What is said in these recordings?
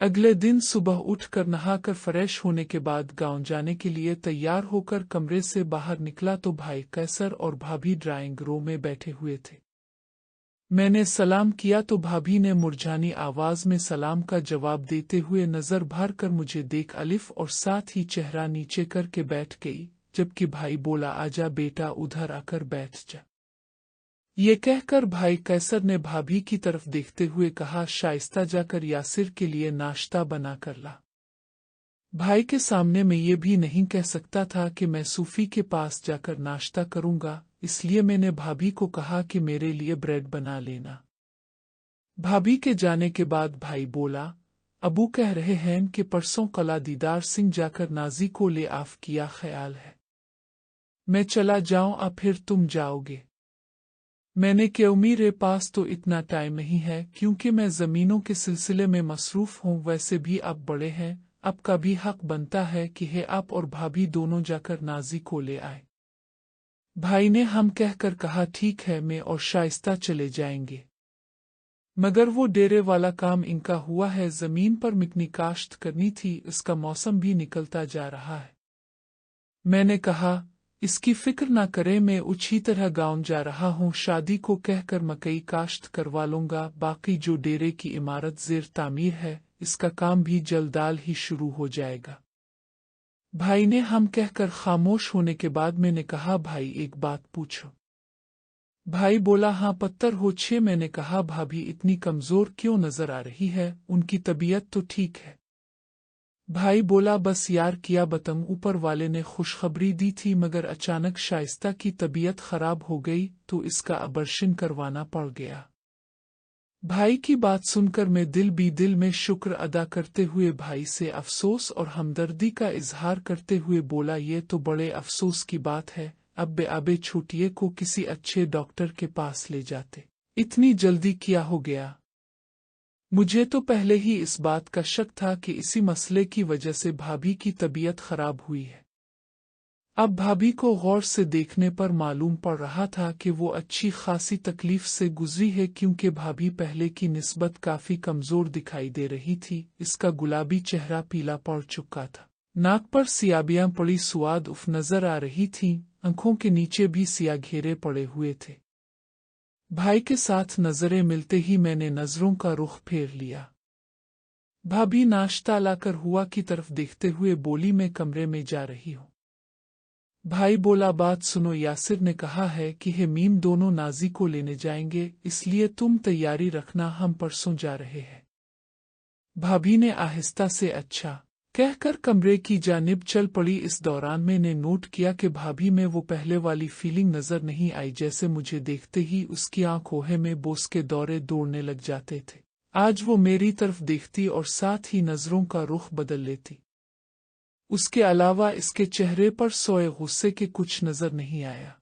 अगले दिन सुबह उठकर नहाकर फ्रेश होने के बाद गांव जाने के लिए तैयार होकर कमरे से बाहर निकला तो भाई कैसर और भाभी ड्राइंग रूम में बैठे हुए थे। मैंने सलाम किया तो भाभी ने मुरझानी आवाज में सलाम का जवाब देते हुए नजर भर कर मुझे देख अलिफ और साथ ही चेहरा नीचे करके बैठ गई, जबकि भाई बोला आजा बेटा उधर आकर बैठ जा। ये कहकर भाई कैसर ने भाभी की तरफ देखते हुए कहा शाइस्ता जाकर यासिर के लिए नाश्ता बना कर ला। भाई के सामने मैं ये भी नहीं कह सकता था कि मैं सूफी के पास जाकर नाश्ता करूंगा, इसलिए मैंने भाभी को कहा कि मेरे लिए ब्रेड बना लेना। भाभी के जाने के बाद भाई बोला अबू कह रहे हैं कि परसों कला दीदार सिंह जाकर नाजी को ले आफ किया ख्याल है। मैं चला जाऊं या फिर तुम जाओगे? मैंने कहा मेरे पास तो इतना टाइम नहीं है क्योंकि मैं जमीनों के सिलसिले में मसरूफ हूँ, वैसे भी आप बड़े हैं, आपका भी हक बनता है कि है आप और भाभी दोनों जाकर नाजी को ले आए। भाई ने हम कहकर कहा ठीक है मैं और शाइस्ता चले जाएंगे, मगर वो डेरे वाला काम इनका हुआ है, जमीन पर मिकनी काश्त करनी थी, इसका मौसम भी निकलता जा रहा है। मैंने कहा इसकी फिक्र ना करें, मैं उसी तरह गांव जा रहा हूँ, शादी को कहकर मकई काश्त करवा लूंगा, बाकी जो डेरे की इमारत ज़ेर तामीर है इसका काम भी जल्दाल ही शुरू हो जाएगा। भाई ने हम कहकर खामोश होने के बाद मैंने कहा भाई एक बात पूछो। भाई बोला हाँ पत्थर हो छे। मैंने कहा भाभी इतनी कमजोर क्यों नजर आ रही है, उनकी तबीयत तो ठीक है? भाई बोला बस यार किया बताऊं, ऊपर वाले ने खुशखबरी दी थी मगर अचानक शाइस्ता की तबीयत खराब हो गई तो इसका अबर्शन करवाना पड़ गया। भाई की बात सुनकर मैं दिल में शुक्र अदा करते हुए भाई से अफसोस और हमदर्दी का इजहार करते हुए बोला ये तो बड़े अफसोस की बात है, अब आबे छूटिए को किसी अच्छे डॉक्टर के पास ले जाते, इतनी जल्दी क्या हो गया? मुझे तो पहले ही इस बात का शक था कि इसी मसले की वजह से भाभी की तबीयत खराब हुई है। अब भाभी को गौर से देखने पर मालूम पड़ रहा था कि वो अच्छी खासी तकलीफ से गुजरी है, क्योंकि भाभी पहले की निस्बत काफी कमजोर दिखाई दे रही थी, इसका गुलाबी चेहरा पीला पड़ चुका था, नाक पर सियाबियां पड़ी सुआद उफ नजर आ रही थीं, आंखों के नीचे भी सिया घेरे पड़े हुए थे। भाई के साथ नजरें मिलते ही मैंने नजरों का रुख फेर लिया। भाभी नाश्ता लाकर हुआ की तरफ देखते हुए बोली मैं कमरे में जा रही हूँ। भाई बोला बात सुनो, यासिर ने कहा है कि मीम दोनों नाजी को लेने जाएंगे, इसलिए तुम तैयारी रखना, हम परसों जा रहे हैं। भाभी ने आहिस्ता से अच्छा कहकर कमरे की जानिब चल पड़ी। इस दौरान मैंने नोट किया कि भाभी में वो पहले वाली फीलिंग नजर नहीं आई, जैसे मुझे देखते ही उसकी आंखों में बोस के दौरे दौड़ने लग जाते थे। आज वो मेरी तरफ देखती और साथ ही नजरों का रुख बदल लेती। उसके अलावा इसके चेहरे पर सोए गुस्से के कुछ नजर नहीं आया।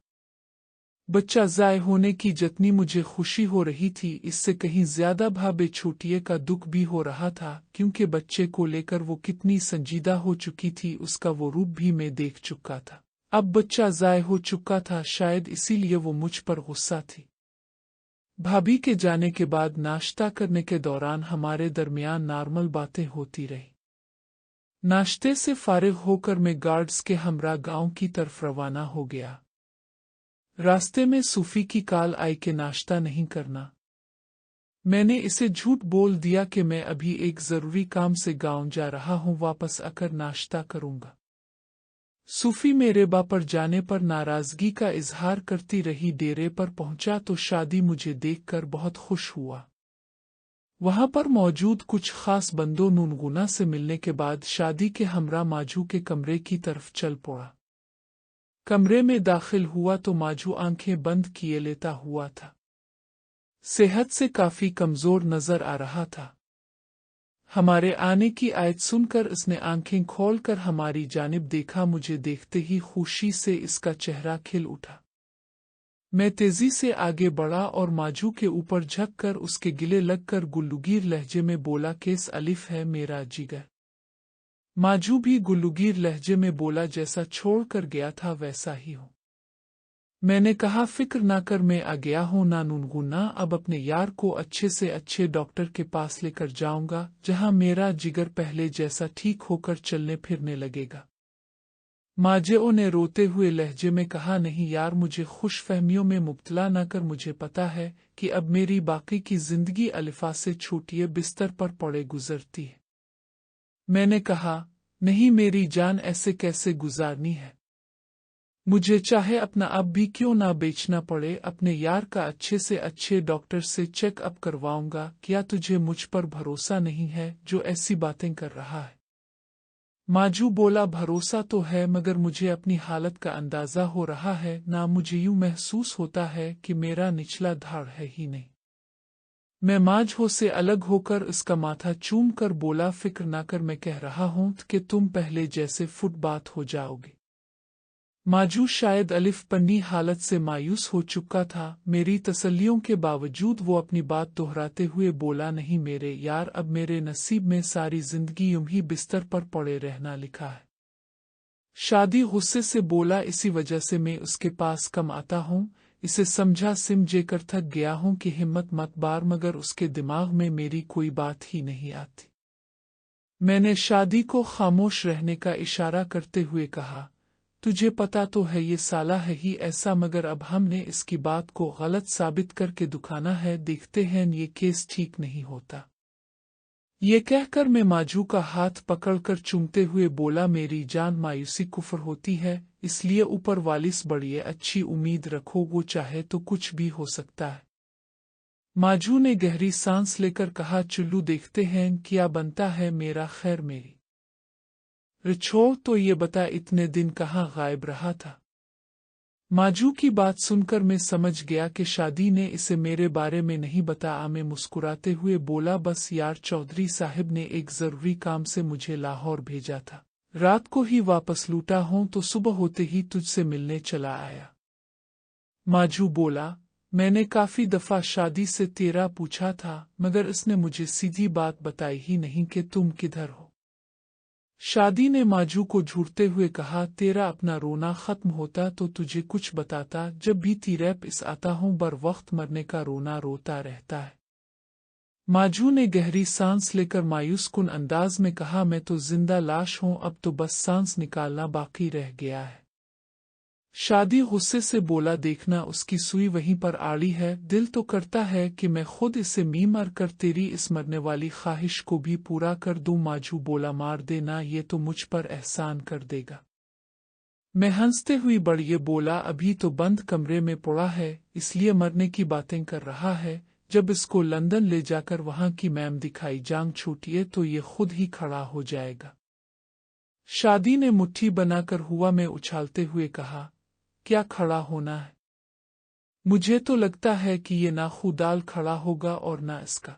बच्चा ज़ाय होने की जितनी मुझे खुशी हो रही थी, इससे कहीं ज्यादा भाभी छूटिए का दुख भी हो रहा था, क्योंकि बच्चे को लेकर वो कितनी संजीदा हो चुकी थी, उसका वो रूप भी मैं देख चुका था। अब बच्चा ज़ाय हो चुका था, शायद इसीलिए वो मुझ पर गुस्सा थी। भाभी के जाने के बाद नाश्ता करने के दौरान हमारे दरमियान नॉर्मल बातें होती रही। नाश्ते से फारिग होकर मैं गार्ड्स के हमरा गांव की तरफ रवाना हो गया। रास्ते में सूफी की कॉल आई कि नाश्ता नहीं करना। मैंने इसे झूठ बोल दिया कि मैं अभी एक जरूरी काम से गांव जा रहा हूं, वापस आकर नाश्ता करूंगा। सूफी मेरे पर जाने पर नाराजगी का इजहार करती रही। डेरे पर पहुंचा तो शादी मुझे देखकर बहुत खुश हुआ। वहां पर मौजूद कुछ खास बंदों नूनगुना से मिलने के बाद शादी के हमरा माजू के कमरे की तरफ चल पड़ा। कमरे में दाखिल हुआ तो माजू आंखें बंद किए लेटा हुआ था। सेहत से काफी कमजोर नजर आ रहा था। हमारे आने की आयत सुनकर इसने आंखें खोलकर हमारी जानिब देखा। मुझे देखते ही खुशी से इसका चेहरा खिल उठा। मैं तेजी से आगे बढ़ा और माजू के ऊपर झुककर उसके गिले लगकर गुल्लुगीर लहजे में बोला केस अलिफ है मेरा जिगर। माजू भी गुल्लुगीर लहजे में बोला जैसा छोड़ कर गया था वैसा ही हूँ। मैंने कहा, फिक्र ना कर, मैं आ गया हूँ ना नूनगुना। अब अपने यार को अच्छे से अच्छे डॉक्टर के पास लेकर जाऊंगा, जहां मेरा जिगर पहले जैसा ठीक होकर चलने फिरने लगेगा। माजेओ ने रोते हुए लहजे में कहा, नहीं यार, मुझे खुशफहमियों में मुब्तला न कर। मुझे पता है कि अब मेरी बाकी की जिंदगी अलिफा से छूटिए बिस्तर पर पड़े गुजरती है। मैंने कहा, नहीं मेरी जान, ऐसे कैसे गुजारनी है। मुझे चाहे अपना अब भी क्यों ना बेचना पड़े, अपने यार का अच्छे से अच्छे डॉक्टर से चेकअप करवाऊंगा। क्या तुझे मुझ पर भरोसा नहीं है जो ऐसी बातें कर रहा है? माजू बोला, भरोसा तो है, मगर मुझे अपनी हालत का अंदाजा हो रहा है ना। मुझे यूं महसूस होता है कि मेरा निचला धाड़ है ही नहीं। मैं माजहो से अलग होकर उसका माथा चूम कर बोला, फिक्र ना कर, मैं कह रहा हूं कि तुम पहले जैसे फुटबात हो जाओगे। माजू शायद अलिफ पन्नी हालत से मायूस हो चुका था। मेरी तसल्लियों के बावजूद वो अपनी बात दोहराते हुए बोला, नहीं मेरे यार, अब मेरे नसीब में सारी जिंदगी यूं ही बिस्तर पर पड़े रहना लिखा है। शादी गुस्से से बोला, इसी वजह से मैं उसके पास कम आता हूँ। इसे समझा सिमझेकर थक गया हूँ कि हिम्मत मत बार, मगर उसके दिमाग में मेरी कोई बात ही नहीं आती। मैंने शादी को खामोश रहने का इशारा करते हुए कहा, तुझे पता तो है ये साला है ही ऐसा, मगर अब हमने इसकी बात को गलत साबित करके दुखाना है। देखते हैं, ये केस ठीक नहीं होता। ये कहकर मैं माजू का हाथ पकड़कर चूमते हुए बोला, मेरी जान, मायूसी कुफ्र होती है, इसलिए ऊपर वालिस बड़ी अच्छी उम्मीद रखो, वो चाहे तो कुछ भी हो सकता है। माजू ने गहरी सांस लेकर कहा, चुल्लू देखते हैं क्या बनता है। मेरा खैर, मेरी छोड़ तो ये बता, इतने दिन कहाँ गायब रहा था? माजू की बात सुनकर मैं समझ गया कि शादी ने इसे मेरे बारे में नहीं बताया। मैं मुस्कुराते हुए बोला, बस यार, चौधरी साहब ने एक जरूरी काम से मुझे लाहौर भेजा था। रात को ही वापस लूटा हूं तो सुबह होते ही तुझसे मिलने चला आया। माजू बोला, मैंने काफी दफा शादी से तेरा पूछा था, मगर इसने मुझे सीधी बात बताई ही नहीं कि तुम किधर हो। शादी ने माजू को झूठते हुए कहा, तेरा अपना रोना खत्म होता तो तुझे कुछ बताता। जब भी तीरैप इस आता हूं, बर वक्त मरने का रोना रोता रहता है। माजू ने गहरी सांस लेकर मायूस कुन अंदाज में कहा, मैं तो जिंदा लाश हूं, अब तो बस सांस निकालना बाकी रह गया है। शादी गुस्से से बोला, देखना, उसकी सुई वहीं पर आड़ी है। दिल तो करता है कि मैं खुद इसे मीमर कर तेरी इस मरने वाली ख्वाहिश को भी पूरा कर दूं। माजू बोला, मार देना, ये तो मुझ पर एहसान कर देगा। मैं हंसते हुई बढ़िए बोला, अभी तो बंद कमरे में पड़ा है, इसलिए मरने की बातें कर रहा है। जब इसको लंदन ले जाकर वहां की मैम दिखाई जांग छूटिए तो ये खुद ही खड़ा हो जाएगा। शादी ने मुट्ठी बनाकर हुआ में उछालते हुए कहा, क्या खड़ा होना है? मुझे तो लगता है कि ये ना खुदाल खड़ा होगा और ना इसका।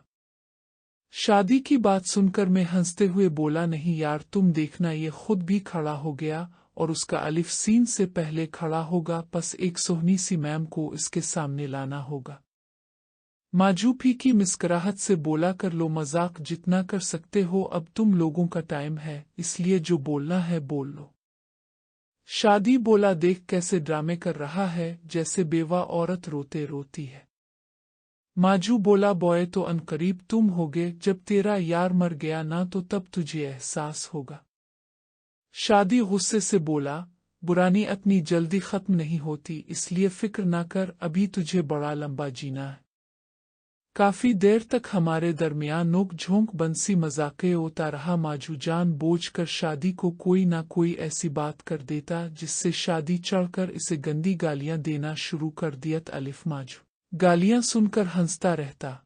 शादी की बात सुनकर मैं हंसते हुए बोला, नहीं यार, तुम देखना, ये खुद भी खड़ा हो गया और उसका अलिफ सीन से पहले खड़ा होगा। बस एक सोहनी सी मैम को इसके सामने लाना होगा। माजू फीकी मुस्कुराहट से बोला, कर लो मजाक जितना कर सकते हो, अब तुम लोगों का टाइम है, इसलिए जो बोलना है बोल लो। शादी बोला, देख कैसे ड्रामे कर रहा है, जैसे बेवा औरत रोते रोती है। माजू बोला, बॉय, तो अनकरीब तुम होगे, जब तेरा यार मर गया ना तो तब तुझे एहसास होगा। शादी गुस्से से बोला, बुरानी अपनी जल्दी खत्म नहीं होती, इसलिए फिक्र ना कर, अभी तुझे बड़ा लंबा जीना है। काफी देर तक हमारे दरमियान नोक झोंक बंसी मजाके होता रहा। माजू जान बूझ कर शादी को कोई ना कोई ऐसी बात कर देता जिससे शादी चढ़कर इसे गंदी गालियां देना शुरू कर दियत। अलिफ माजू गालियां सुनकर हंसता रहता।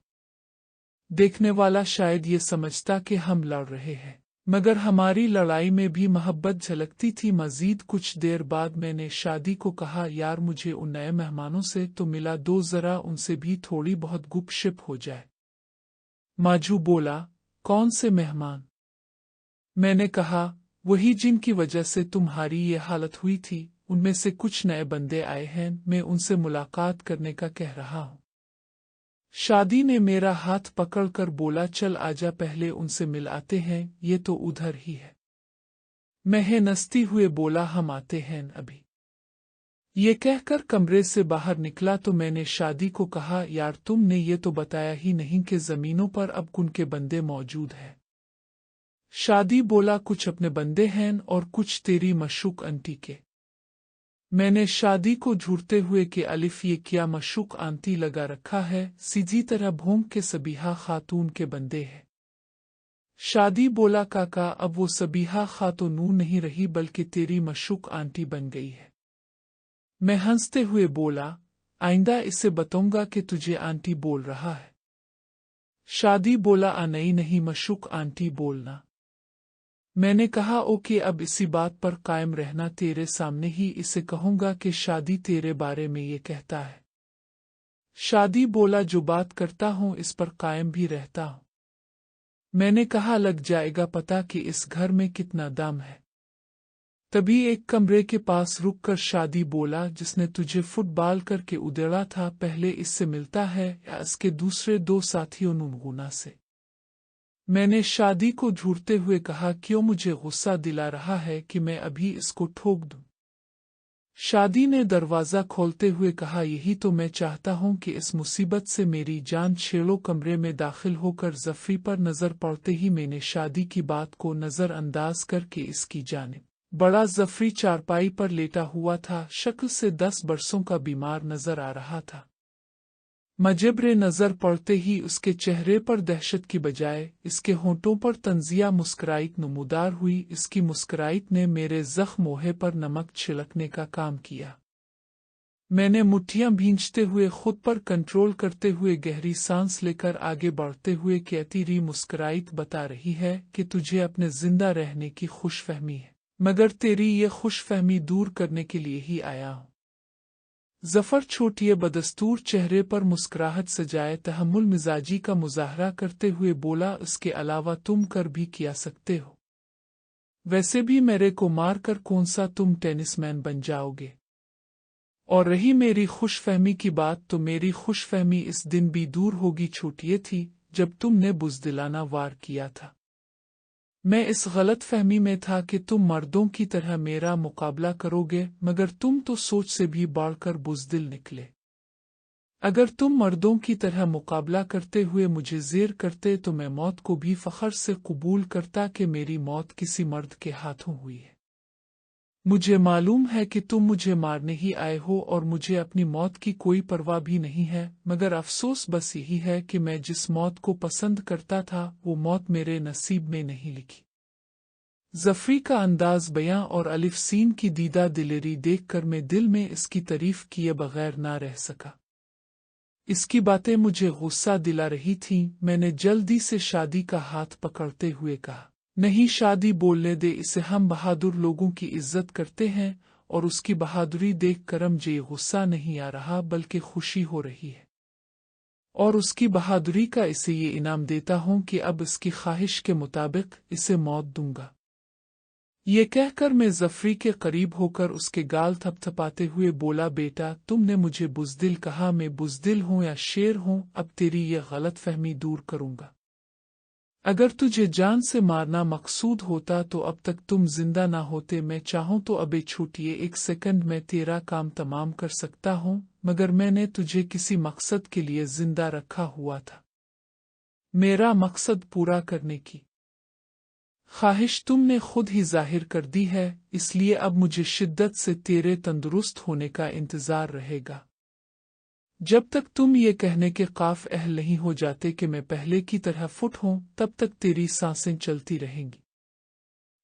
देखने वाला शायद ये समझता कि हम लड़ रहे हैं, मगर हमारी लड़ाई में भी मोहब्बत झलकती थी। मजीद कुछ देर बाद मैंने शादी को कहा, यार, मुझे उन नए मेहमानों से तो मिला दो, जरा उनसे भी थोड़ी बहुत गुपशप हो जाए। माजू बोला, कौन से मेहमान? मैंने कहा, वही जिनकी वजह से तुम्हारी ये हालत हुई थी। उनमें से कुछ नए बंदे आए हैं, मैं उनसे मुलाकात करने का कह रहा हूँ। शादी ने मेरा हाथ पकड़कर बोला, चल आजा, पहले उनसे मिल आते हैं, ये तो उधर ही है। मैं नस्ती हुए बोला, हम आते हैं अभी। ये कहकर कमरे से बाहर निकला तो मैंने शादी को कहा, यार तुमने ये तो बताया ही नहीं कि जमीनों पर अब कौन के बंदे मौजूद हैं। शादी बोला, कुछ अपने बंदे हैं और कुछ तेरी मशूक आंटी के। मैंने शादी को झूठते हुए कि अलिफ ये क्या मशूक आंटी लगा रखा है, सीधी तरह भोंग के सबीहा खातून के बंदे हैं। शादी बोला, काका अब वो सबीहा खातून नहीं रही बल्कि तेरी मशूक आंटी बन गई है। मैं हंसते हुए बोला, आइंदा इससे बताऊंगा कि तुझे आंटी बोल रहा है। शादी बोला, नहीं मशूक आंटी बोलना। मैंने कहा, ओके अब इसी बात पर कायम रहना, तेरे सामने ही इसे कहूंगा कि शादी तेरे बारे में ये कहता है। शादी बोला, जो बात करता हूं इस पर कायम भी रहता हूं। मैंने कहा, लग जाएगा पता कि इस घर में कितना दम है। तभी एक कमरे के पास रुक कर शादी बोला, जिसने तुझे फुटबॉल करके उधेड़ा था पहले इससे मिलता है या इसके दूसरे दो साथियों नुनगुना से। मैंने शादी को झूठते हुए कहा, क्यों मुझे गुस्सा दिला रहा है कि मैं अभी इसको ठोक दूं। शादी ने दरवाज़ा खोलते हुए कहा, यही तो मैं चाहता हूं कि इस मुसीबत से मेरी जान छेड़ो। कमरे में दाखिल होकर जफरी पर नज़र पड़ते ही मैंने शादी की बात को नज़रअंदाज करके इसकी जानिब बड़ा। जफरी चारपाई पर लेटा हुआ था, शक्ल से 10 बरसों का बीमार नजर आ रहा था। मजबरे नजर पड़ते ही उसके चेहरे पर दहशत की बजाय इसके होंठों पर तंजिया मुस्कुराहट नमूदार हुई। इसकी मुस्कुराहट ने मेरे जख्म पर नमक छिड़कने का काम किया। मैंने मुट्ठियां भींचते हुए खुद पर कंट्रोल करते हुए गहरी सांस लेकर आगे बढ़ते हुए कि तेरी मुस्कुराहट बता रही है कि तुझे अपने जिंदा रहने की खुशफहमी है, मगर तेरी ये खुशफहमी दूर करने के लिए ही आया हूं। जफर छोटिए बदस्तूर चेहरे पर मुस्कुराहट सजाए तहम्मुल मिजाजी का मुजाहरा करते हुए बोला, इसके अलावा तुम कर भी किया सकते हो। वैसे भी मेरे को मार कर कौन सा तुम टेनिसमैन बन जाओगे। और रही मेरी खुशफहमी की बात, तो मेरी खुशफहमी इस दिन भी दूर होगी छोटिए थी जब तुमने बुज़दिलाना वार किया था। मैं इस गलत फहमी में था कि तुम मर्दों की तरह मेरा मुकाबला करोगे, मगर तुम तो सोच से भी बढ़कर बुज़दिल निकले। अगर तुम मर्दों की तरह मुकाबला करते हुए मुझे ज़ेर करते तो मैं मौत को भी फ़ख्र से कबूल करता कि मेरी मौत किसी मर्द के हाथों हुई है। मुझे मालूम है कि तुम मुझे मारने ही आए हो और मुझे अपनी मौत की कोई परवाह भी नहीं है, मगर अफसोस बस यही है कि मैं जिस मौत को पसंद करता था वो मौत मेरे नसीब में नहीं लिखी। जफरी का अंदाज बयां और अलिफ सीन की दीदा दिलेरी देखकर मैं दिल में इसकी तारीफ किए बगैर ना रह सका। इसकी बातें मुझे गुस्सा दिला रही थीं। मैंने जल्दी से शादी का हाथ पकड़ते हुए कहा, नहीं शादी बोलने दे इसे, हम बहादुर लोगों की इज्जत करते हैं और उसकी बहादुरी देख कर मुझे गुस्सा नहीं आ रहा बल्कि खुशी हो रही है, और उसकी बहादुरी का इसे ये इनाम देता हूं कि अब इसकी ख्वाहिश के मुताबिक इसे मौत दूंगा। ये कहकर मैं जफरी के करीब होकर उसके गाल थपथपाते हुए बोला, बेटा तुमने मुझे बुज़दिल कहा, मैं बुज़दिल हूं या शेर हूं, अब तेरी ये गलत फहमी दूर करूंगा। अगर तुझे जान से मारना मकसूद होता तो अब तक तुम जिंदा ना होते। मैं चाहूं तो अबे छूटिए 1 सेकंड में तेरा काम तमाम कर सकता हूं, मगर मैंने तुझे किसी मकसद के लिए जिंदा रखा हुआ था, मेरा मकसद पूरा करने की ख्वाहिश तुमने खुद ही जाहिर कर दी है, इसलिए अब मुझे शिद्दत से तेरे तंदुरुस्त होने का इंतजार रहेगा। जब तक तुम ये कहने के काफ अहल नहीं हो जाते कि मैं पहले की तरह फुट हूं, तब तक तेरी सांसें चलती रहेंगी।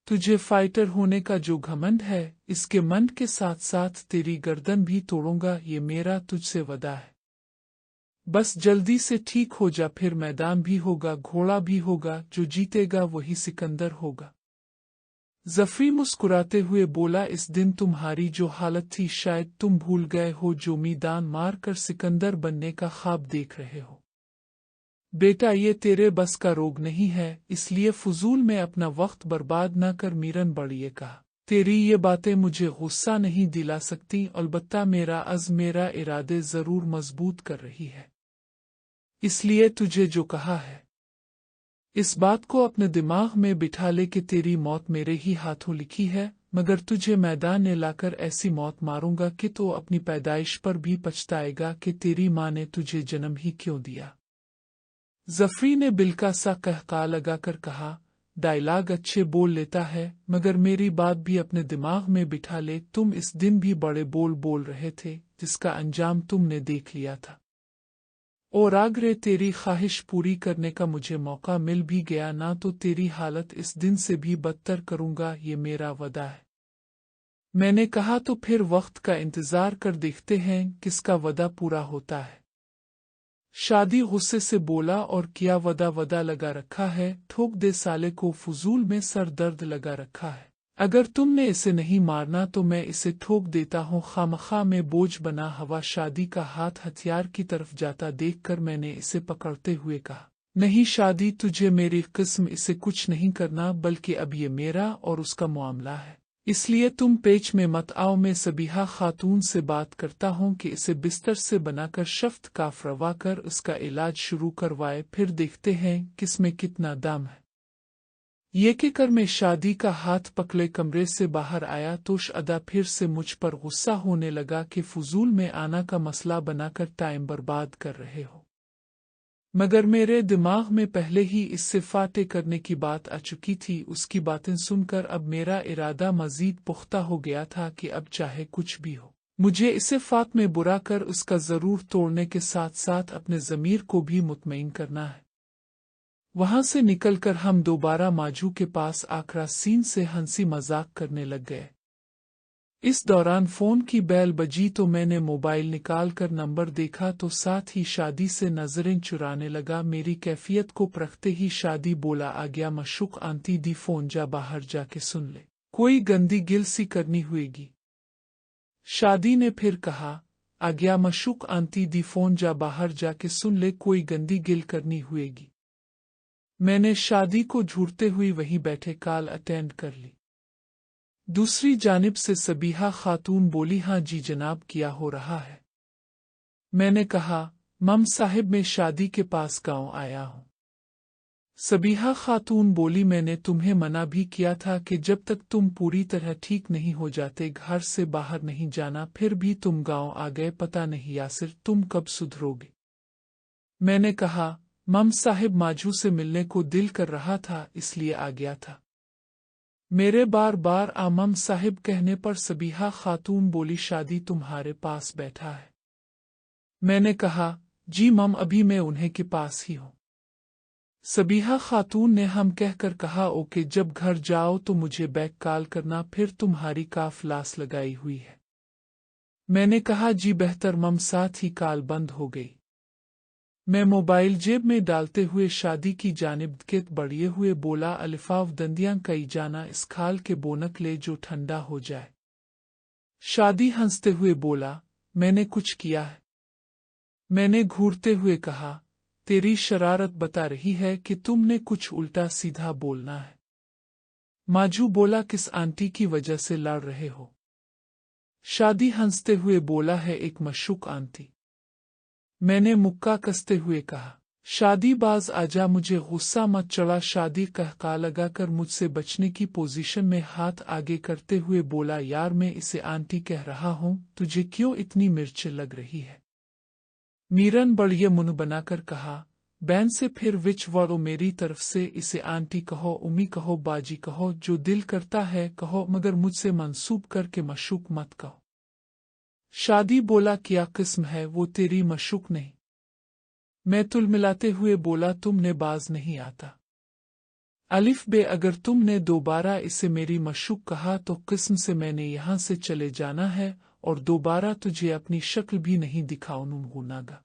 तुझे फाइटर होने का जो घमंड है, इसके मन के साथ साथ तेरी गर्दन भी तोड़ूंगा, ये मेरा तुझसे वदा है। बस जल्दी से ठीक हो जा, फिर मैदान भी होगा, घोड़ा भी होगा, जो जीतेगा वही सिकंदर होगा। जफरी मुस्कुराते हुए बोला, इस दिन तुम्हारी जो हालत थी शायद तुम भूल गए हो, जो मैदान मार कर सिकंदर बनने का ख्वाब देख रहे हो। बेटा ये तेरे बस का रोग नहीं है, इसलिए फजूल में अपना वक्त बर्बाद न कर। मीरन बड़िए कहा, तेरी ये बातें मुझे गुस्सा नहीं दिला सकती, अलबत्ता मेरा अज़्म मेरा इरादे जरूर मजबूत कर रही है। इसलिए तुझे जो कहा है इस बात को अपने दिमाग में बिठा ले कि तेरी मौत मेरे ही हाथों लिखी है, मगर तुझे मैदान में लाकर ऐसी मौत मारूंगा कि तो अपनी पैदाइश पर भी पछताएगा कि तेरी माँ ने तुझे जन्म ही क्यों दिया। जफरी ने बिल्का सा कहका लगाकर कहा, डायलॉग अच्छे बोल लेता है, मगर मेरी बात भी अपने दिमाग में बिठा ले। तुम इस दिन भी बड़े बोल रहे थे, जिसका अंजाम तुमने देख लिया था। और अगर तेरी ख्वाहिश पूरी करने का मुझे मौका मिल भी गया ना, तो तेरी हालत इस दिन से भी बदतर करूंगा, ये मेरा वदा है। मैंने कहा, तो फिर वक्त का इंतजार कर देखते हैं किसका वदा पूरा होता है। शादी गुस्से से बोला, और क्या वदा लगा रखा है, ठोक दे साले को, फजूल में सर दर्द लगा रखा है। अगर तुमने इसे नहीं मारना तो मैं इसे ठोक देता हूँ, खामखा में बोझ बना हवा। शादी का हाथ हथियार की तरफ जाता देखकर मैंने इसे पकड़ते हुए कहा, नहीं शादी, तुझे मेरी किस्म, इसे कुछ नहीं करना, बल्कि अब ये मेरा और उसका मामला है, इसलिए तुम पेच में मत आओ। मैं सबीहा खातून से बात करता हूँ कि इसे बिस्तर से बनाकर शफ्त काफ रवा कर उसका इलाज शुरू करवाए, फिर देखते हैं किसमें कितना दम है। ये के कर मैं शादी का हाथ पकड़े कमरे से बाहर आया तो अदा फिर से मुझ पर गुस्सा होने लगा कि फजूल में आना का मसला बनाकर टाइम बर्बाद कर रहे हो। मगर मेरे दिमाग में पहले ही इससे फाटे करने की बात आ चुकी थी। उसकी बातें सुनकर अब मेरा इरादा मजीद पुख्ता हो गया था कि अब चाहे कुछ भी हो, मुझे इसे फात में बुरा कर उसका जरूर तोड़ने के साथ साथ अपने ज़मीर को भी मुतमईन करना है। वहां से निकलकर हम दोबारा माजू के पास आकरा सीन से हंसी मजाक करने लग गए। इस दौरान फोन की बेल बजी तो मैंने मोबाइल निकाल कर नंबर देखा तो साथ ही शादी से नजरें चुराने लगा। मेरी कैफियत को परखते ही शादी बोला, आ गया मशूक आंटी दी, फोन जा बाहर जाके सुन ले, कोई गंदी गिल सी करनी हुएगी। शादी ने फिर कहा, आ गया मशूक आंटी दी, फोन जा बाहर जाके सुन ले, कोई गंदी गिल करनी हुएगी। मैंने शादी को झूठते हुई वहीं बैठे कॉल अटेंड कर ली। दूसरी जानिब से सबीहा खातून बोली, हाँ जी जनाब, क्या हो रहा है। मैंने कहा, मम साहिब मैं शादी के पास गांव आया हूँ। सबीहा खातून बोली, मैंने तुम्हें मना भी किया था कि जब तक तुम पूरी तरह ठीक नहीं हो जाते घर से बाहर नहीं जाना, फिर भी तुम गांव आ गए, पता नहीं यासिर तुम कब सुधरोगे। मैंने कहा, मम साहिब माजू से मिलने को दिल कर रहा था, इसलिए आ गया था। मेरे बार बार आमम साहिब कहने पर सबीहा खातून बोली, शादी तुम्हारे पास बैठा है। मैंने कहा, जी मम, अभी मैं उन्हें के पास ही हूँ। सबीहा खातून ने हम कहकर कहा, ओके, जब घर जाओ तो मुझे बैक कॉल करना, फिर तुम्हारी काफलास लगाई हुई है। मैंने कहा, जी बेहतर मम, साथ ही कॉल बंद हो गई। मैं मोबाइल जेब में डालते हुए शादी की जानिब केत बढ़िए हुए बोला, अलिफाफ दंदियां कई जाना, इस खाल के बोनक ले जो ठंडा हो जाए। शादी हंसते हुए बोला, मैंने कुछ किया है। मैंने घूरते हुए कहा, तेरी शरारत बता रही है कि तुमने कुछ उल्टा सीधा बोलना है। माजू बोला, किस आंटी की वजह से लड़ रहे हो। शादी हंसते हुए बोला, है एक मशूक आंटी। मैंने मुक्का कसते हुए कहा, शादी बाज आजा, मुझे गुस्सा मत चढ़ा। शादी कहका लगाकर मुझसे बचने की पोजीशन में हाथ आगे करते हुए बोला, यार मैं इसे आंटी कह रहा हूँ, तुझे क्यों इतनी मिर्च लग रही है। मीरन बढ़िया मुंह बनाकर कहा, बैन से फिर विच वालो, मेरी तरफ से इसे आंटी कहो, उम्मी कहो, बाजी कहो, जो दिल करता है कहो, मगर मुझसे मंसूब करके मशूक मत कहो। शादी बोला, क्या किस्म है, वो तेरी मशूक नहीं। मैं तुलमिलाते हुए बोला, तुमने बाज नहीं आता। अलिफ बे, अगर तुमने दोबारा इसे मेरी मशूक कहा तो किस्म से मैंने यहाँ से चले जाना है और दोबारा तुझे अपनी शक्ल भी नहीं दिखाऊंगा।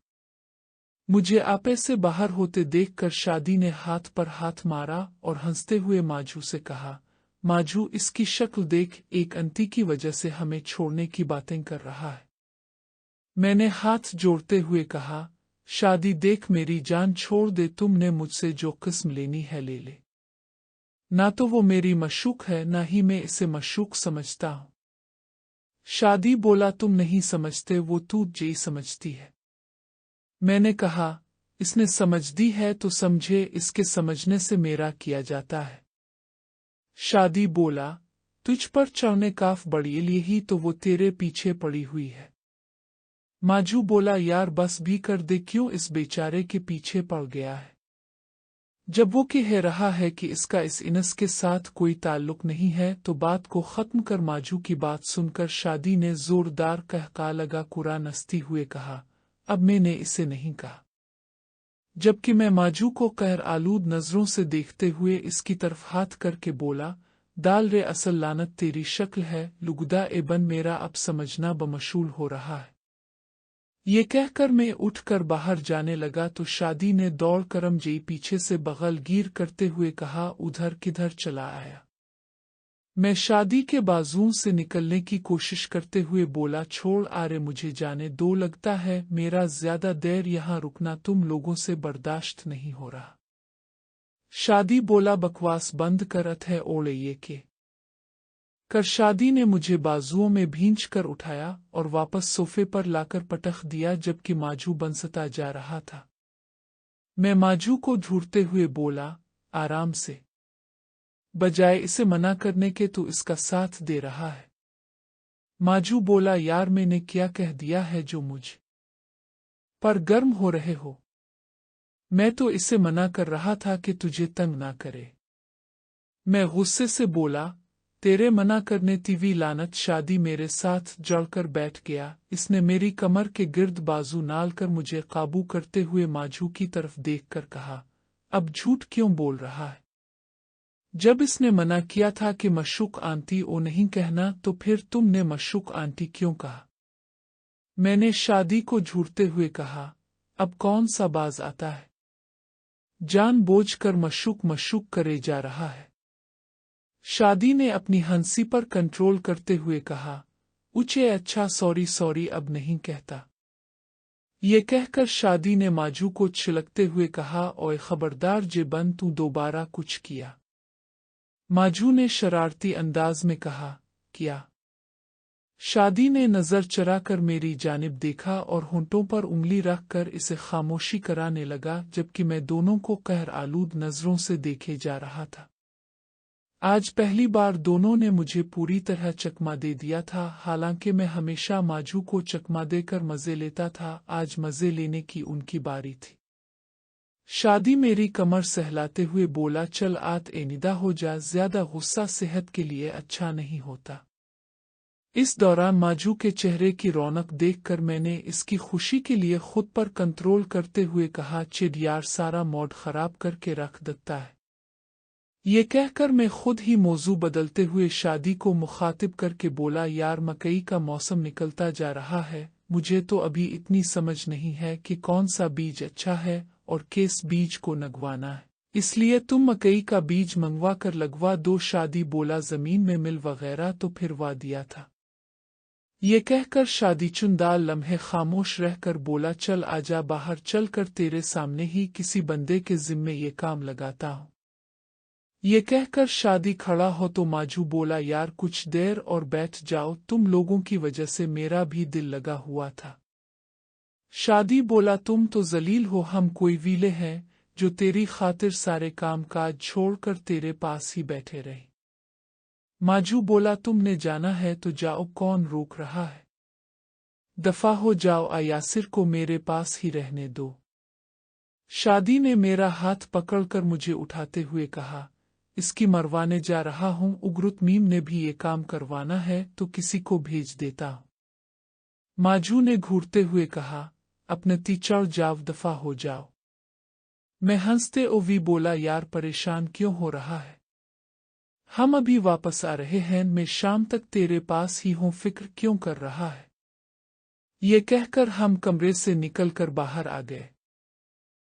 मुझे आपे से बाहर होते देखकर शादी ने हाथ पर हाथ मारा और हंसते हुए माजू से कहा, माजू इसकी शक्ल देख, एक अंती की वजह से हमें छोड़ने की बातें कर रहा है। मैंने हाथ जोड़ते हुए कहा, शादी देख, मेरी जान छोड़ दे, तुमने मुझसे जो किस्म लेनी है ले ले। ना तो वो मेरी मशूक है, ना ही मैं इसे मशूक समझता हूँ। शादी बोला, तुम नहीं समझते, वो तू जी समझती है। मैंने कहा, इसने समझ दी है तो समझे, इसके समझने से मेरा किया जाता है। शादी बोला, तुझ पर चढ़ने काफ बड़ी लिए ही तो वो तेरे पीछे पड़ी हुई है। माजू बोला, यार बस भी कर दे, क्यों इस बेचारे के पीछे पड़ गया है। जब वो कह रहा है कि इसका इस इनस के साथ कोई ताल्लुक नहीं है तो बात को खत्म कर। माजू की बात सुनकर शादी ने जोरदार कहका लगा कुरान हंसती हुए कहा, अब मैंने इसे नहीं कहा। जबकि मैं माजू को कहर आलूद नजरों से देखते हुए इसकी तरफ हाथ करके बोला, दाल रे असल लानत तेरी शक्ल है, लुगदा एबन मेरा अब समझना बमशूल हो रहा है। ये कहकर मैं उठकर बाहर जाने लगा तो शादी ने दौड़ कर मुझे पीछे से बगल गिर करते हुए कहा, उधर किधर चला आया। मैं शादी के बाजुओं से निकलने की कोशिश करते हुए बोला, छोड़ आरे मुझे जाने दो, लगता है मेरा ज्यादा देर यहाँ रुकना तुम लोगों से बर्दाश्त नहीं हो रहा। शादी बोला, बकवास बंद कर, अथै ओढ़े ये के कर। शादी ने मुझे बाजुओं में भींच कर उठाया और वापस सोफे पर लाकर पटख दिया जबकि माजू बंसता जा रहा था। मैं माजू को ढूंढते हुए बोला, आराम से, बजाय इसे मना करने के तू इसका साथ दे रहा है। माजू बोला, यार मैंने क्या कह दिया है जो मुझ पर गर्म हो रहे हो। मैं तो इसे मना कर रहा था कि तुझे तंग ना करे। मैं गुस्से से बोला, तेरे मना करने तीवी लानत। शादी मेरे साथ जड़कर बैठ गया। इसने मेरी कमर के गिर्द बाजू नाल कर मुझे काबू करते हुए माजू की तरफ देखकर कहा, अब झूठ क्यों बोल रहा है। जब इसने मना किया था कि मशूक आंटी ओ नहीं कहना तो फिर तुमने मशूक आंटी क्यों कहा। मैंने शादी को झूठते हुए कहा, अब कौन सा बाज आता है, जानबूझकर मशूक मशूक करे जा रहा है। शादी ने अपनी हंसी पर कंट्रोल करते हुए कहा, उचे अच्छा सॉरी सॉरी अब नहीं कहता। ये कहकर शादी ने माजू को छिलकते हुए कहा, ओए खबरदार जे बन तू दोबारा कुछ किया। माजू ने शरारती अंदाज में कहा, क्या। शादी ने नजर चराकर मेरी जानिब देखा और होंठों पर उंगली रखकर इसे खामोशी कराने लगा जबकि मैं दोनों को कहर आलूद नजरों से देखे जा रहा था। आज पहली बार दोनों ने मुझे पूरी तरह चकमा दे दिया था। हालांकि मैं हमेशा माजू को चकमा देकर मजे लेता था, आज मजे लेने की उनकी बारी थी। शादी मेरी कमर सहलाते हुए बोला, चल आत एनिदा हो जा, ज्यादा गुस्सा सेहत के लिए अच्छा नहीं होता। इस दौरान माजू के चेहरे की रौनक देखकर मैंने इसकी खुशी के लिए खुद पर कंट्रोल करते हुए कहा, चिढ़ यार, सारा मूड खराब करके रख देता है। ये कहकर मैं खुद ही मौजू बदलते हुए शादी को मुखातिब करके बोला, यार मकई का मौसम निकलता जा रहा है, मुझे तो अभी इतनी समझ नहीं है कि कौन सा बीज अच्छा है और किस बीज को लगवाना है, इसलिए तुम मकई का बीज मंगवा कर लगवा दो। शादी बोला, जमीन में मिल वगैरह तो फिरवा दिया था। ये कहकर शादी चुंदाल लम्हे खामोश रहकर बोला, चल आजा बाहर, चल कर तेरे सामने ही किसी बंदे के जिम्मे ये काम लगाता हूँ। ये कहकर शादी खड़ा हो तो माजू बोला, यार कुछ देर और बैठ जाओ, तुम लोगों की वजह से मेरा भी दिल लगा हुआ था। शादी बोला, तुम तो जलील हो, हम कोई वीले हैं जो तेरी खातिर सारे काम काज छोड़कर तेरे पास ही बैठे रहे। माजू बोला, तुमने जाना है तो जाओ, कौन रोक रहा है, दफा हो जाओ, यासिर को मेरे पास ही रहने दो। शादी ने मेरा हाथ पकड़कर मुझे उठाते हुए कहा, इसकी मरवाने जा रहा हूं, उग्रुत मीम ने भी ये काम करवाना है तो किसी को भेज देता हूं। माजू ने घूरते हुए कहा, अपने तीचड़ जाव, दफा हो जाओ। मैं हंसते ओवी बोला, यार परेशान क्यों हो रहा है, हम अभी वापस आ रहे हैं, मैं शाम तक तेरे पास ही हूं, फिक्र क्यों कर रहा है। ये कहकर हम कमरे से निकलकर बाहर आ गए।